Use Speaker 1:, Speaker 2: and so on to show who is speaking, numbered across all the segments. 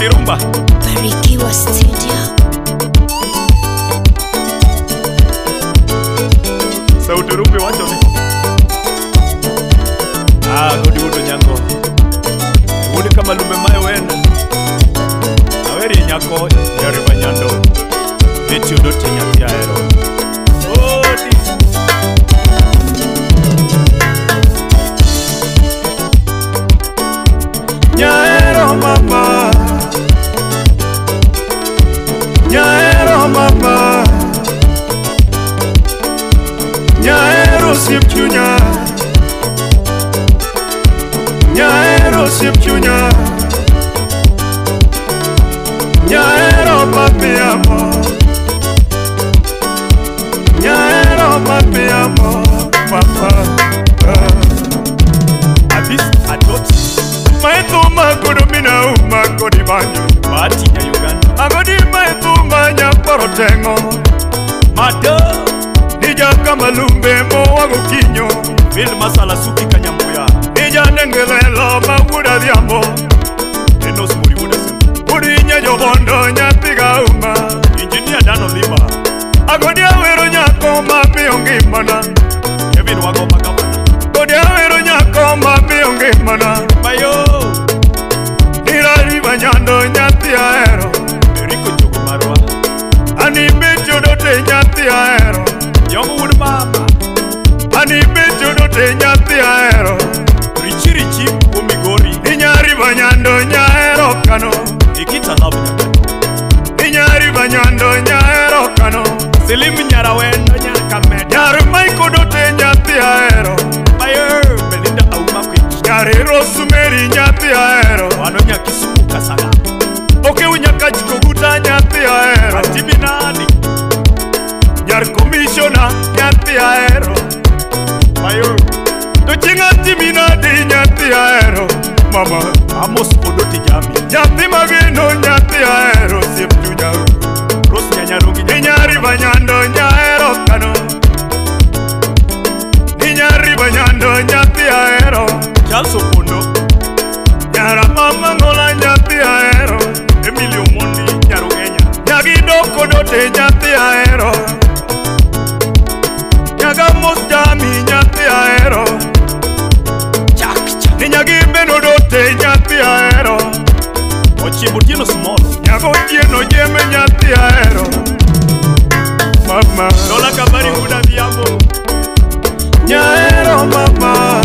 Speaker 1: Sauti Rumba
Speaker 2: Barikiwa Studio.
Speaker 1: Sauti Rumba wacho ni godi wudo nyango wudi kama lumbe mayo wenda aweri nyako yare banyando Betio dote nyathi aero odi Nyaero mama Nyaero mama Nyaero siep chunya Nyaero siep chunya Nyaero mami amo Nyaero mami amo Papa Abis adoti Maituma kudumina uma kodibanyo Mati ya Uganda Agodi maituma nyaparo tengo Mado Nija kama lumbe mo wago kinyo Vil masala suki kanyambuya Nija nengelelo mawuda diambo Enos muri wuda sim Uri nyajo bondo nyatiga uma Engineer Dano Lima Agodi awero nyako mami ongimana Kevin wago makamana Agodi awero nyako mami ongimana Mayo Nirari banyando nyati aero Eriko chogo marwa Ani Betio dote nyati aero Yongo wood mama Ani Betio dote nyati aero Richi richi umigori Ninyari banyando nyaero kano Ikita love nyakano Ninyari banyando nyaero kano Silim nyara wendo nyakame Nyari maiko dote nyati aero Mayo Belinda auma kwich Nyari Rosemary nyati aero Wano nyakisumu kasana Oke unyakachiko guta nyati aero Atiminani Nyar commissiona nyati aero Mayo Tochinga timinadi nyati aero Mama Amos podoti jami Nyati mageno nyati aero Siep chunya Ros nyanyarungi Ninyari banyando nyaero kano Ninyari banyando nyati aero Chalso pondo Nyara mama ngola nyati aero Emilio Mondi nyarungenya Nyagidoko dote nyati aero Nyaga mosjami nyati aero Ninyagi beno dote nyati aero Ochibutieno small Nyago tieno jeme nyati aero Mama Dola kabari muda viambo Nyaero mama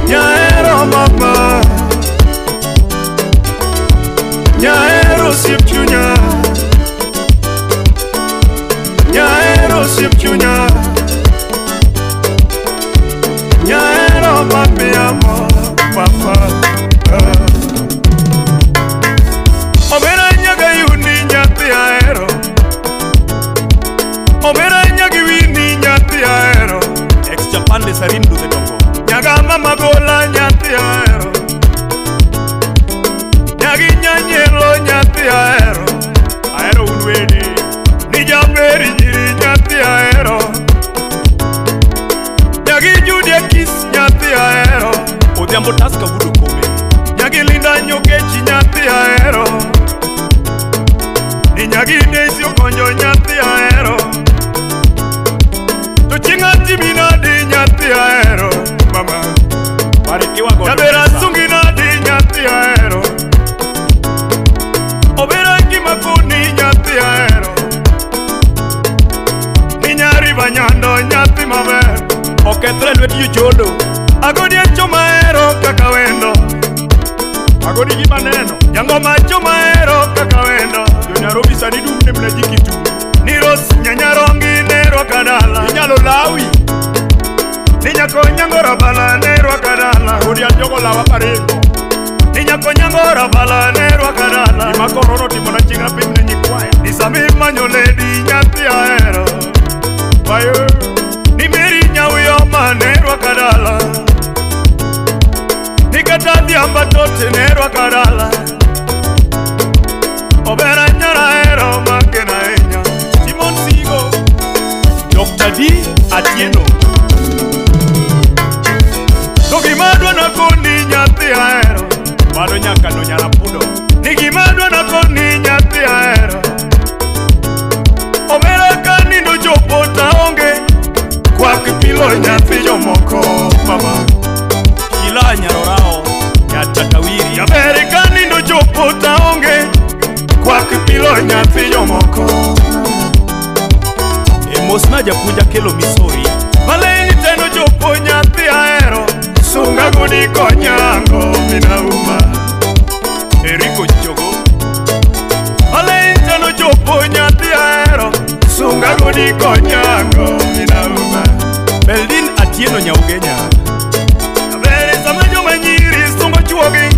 Speaker 1: Nyaero mama Nyaero siep chunya Nyaero siep chunya Nyaero mami amo Papa Omera nyaga yuni nyati aero Omera nyagi wini nyati aero Ex-Japan de sarindu de dongo Nyaga mama gola nyati aero Nyagi nyanyelo nyati aero Aero unwede Nijamberi nyiri nyati aero Nyagi judia kiss nyati aero Odhiambo taska wudu kome Nyagi linda nyokechi nyati aero Ni nyagi desi okonjo nyati aero Tochinga timinadi nyati aero Mama Barikiwa godo Nyabera sungi nadi nyati aero Obera kimakuni nyati aero Ninyari banyando nyati maber Oketre lweti yucholo Agodi echo maero kaka wendo Agodi gimaneno Nyango macho maero kaka wendo Yo Nairobi sani dumne mna jikitu Niros nyanyarongi nerwa kadala Inyalo lawi Ninyako nyangora bala nerwa kadala Agodi anjogo lawa parengo Ninyako nyangora bala nerwa kadala Imako rono timona chingra pimne nyikwaya Nisami manyo ledi nyati aero Bayo Nimeri nyawiyo manerwa kadala Nikata diamba tote nerwa kadala Obera nyara ero makena enya Simon Sigo Dr. D Atieno Toki madwa na kundi nyati aero Mano nyaka no nyara pudo. Nigi madwa na koni nyathi ahero. Omera kani no jopo taonge. Kwa kipilo nyathi jomoko mama. Kila nyarorao nyatatawiri. Yabere kani no jopo taonge. Kwa kipilo nyathi jomoko. Mosna japuja kelo misori. Maleni teno jopo nyathi ahero. Sunga gudi konyango minauma. Eriko jogo. Maleni teno jopo nyathi ahero. Sunga gudi konyango minauma. Beldin atieno nyaugenya. Abere sama joma nyiri sungo chuogi.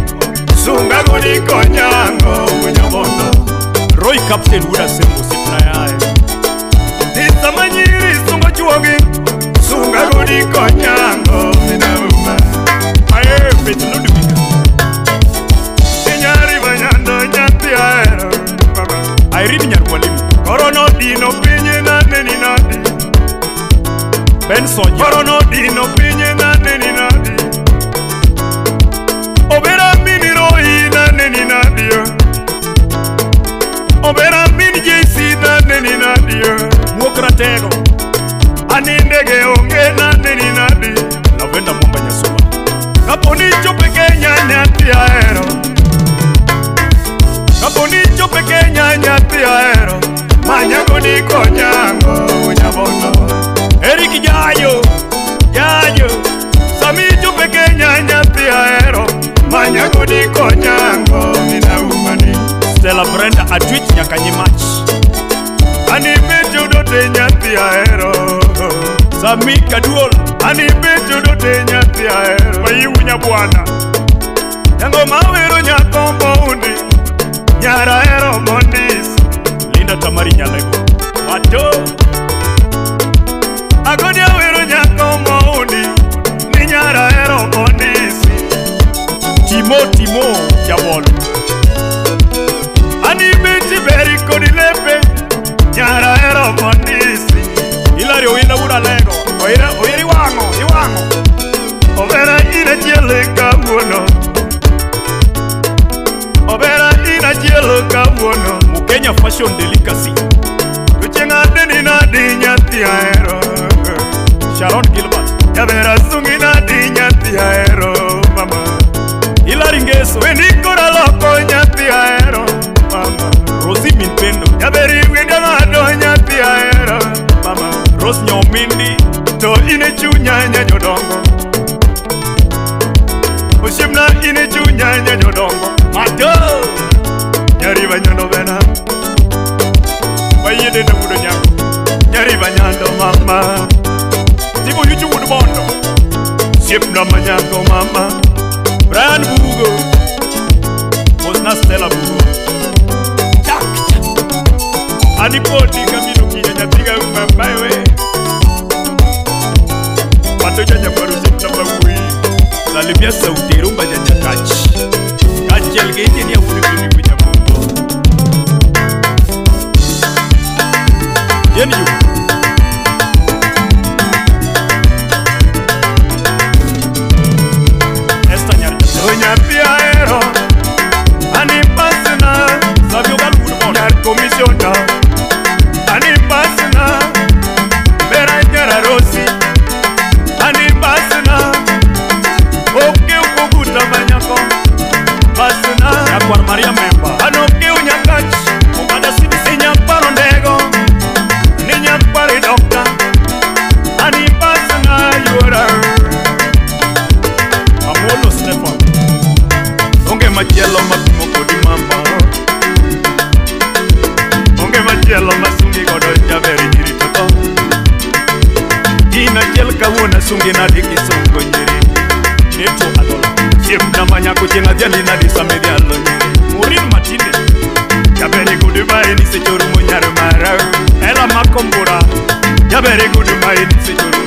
Speaker 1: Sunga gudi konyango unyabondo. Roy Captain Wuda sembo sipna yae. Sama nyiri sungo chuogi. Sunga gudi konyango minauma. Aye fit ludwika. Nyari banyando nyathi ahero. Irene Nyarwalimu. Korono dino pinye nane ni nadi. Ben Sonya. Korono dino pinye nane ni nadi. Obera mini roi nane ni nadi. Obera mini JC nane ni nadi. Mokratego. Anindege onge nane ni nadi. Lavenda Mwamba Nyasuma. Kaponi chope Kenya nyathi ahero. Kaponi chope Kenya nyathi ahero. Manyago ni konyango unyabondo. Eriki jayo. Sami chope Kenya nyathi ahero. Manyago ni konyango minaumani. Stella Brenda Atwich Nyakanyimach. Ani bejo dote nyathi ahero. Sami Kaduol. Ani bejo dote nyathi ahero. Wayiunya bwana. Yango mawero nyakombo undi. Nyara hero mondis. Linda Tamari Nyalego. Mato. Agoni awero nyakombo undi. Ni nyara hero mondis. Timo Jabol. Ani beti beri kodi lepe. Nyara hero mondis. Ilario ina ura lego. Oiri wango. Overa ina jele kabuono. Overa ina jele kabuono. Mukenya Fashion Delicacy. Kuchenga deni na di nyathi ahero. Sharon Gilbert. Yabera sungi na di nyathi ahero mama. Hilary Ngeso. Wenikora loko nyathi ahero mama. Rosie Minpendo. Yaberi wenda ngado nyathi ahero mama. Rose Nyomindi. To ine chunya nyanyodongo. Ushimna ine chunya nyanyodongo. Mato. Nyari banyando bena. Bayede na mudo nyako. Nyari banyando mama. Tibo yuchu wudubondo. Shipna manyako mama. Brian Bugo. Mosna Stella Bugo. Chak. Anipoti kamino kinya nyatiga umambawe. Pato janya baru shipna bagui. Salimia sauti rumba janya kachi. Kachi algeje ni ya unikuni kunya mumbo. Yeni yu. Esta nyarja. Doña Piaero. Anipasina. Sabio galudu mon. Nyar komisiona. Anipasina. Bera nyara Rosi. Anipasina. Oke ukuguta manyako. Pasina. Yakwar Maria Memba. Anoke unyakachi. Mubada sibi sinyaparo ndego. Ninyapari dokta. Anipasina yura. Amolo Stefan. Onge machielo mapimo kodi mamba. Onge machielo masungi godo nyaberi nyiri toto. Dina jel kawuna sungi na diki sungo nyiri. Neto adola. Chiem na manyako chenga diani na disamedi alo nyiri. Murin matinde. Yaberi gudubai ni sechoru munyar marau. Ela makombura. Yaberi gudubai ni sechoru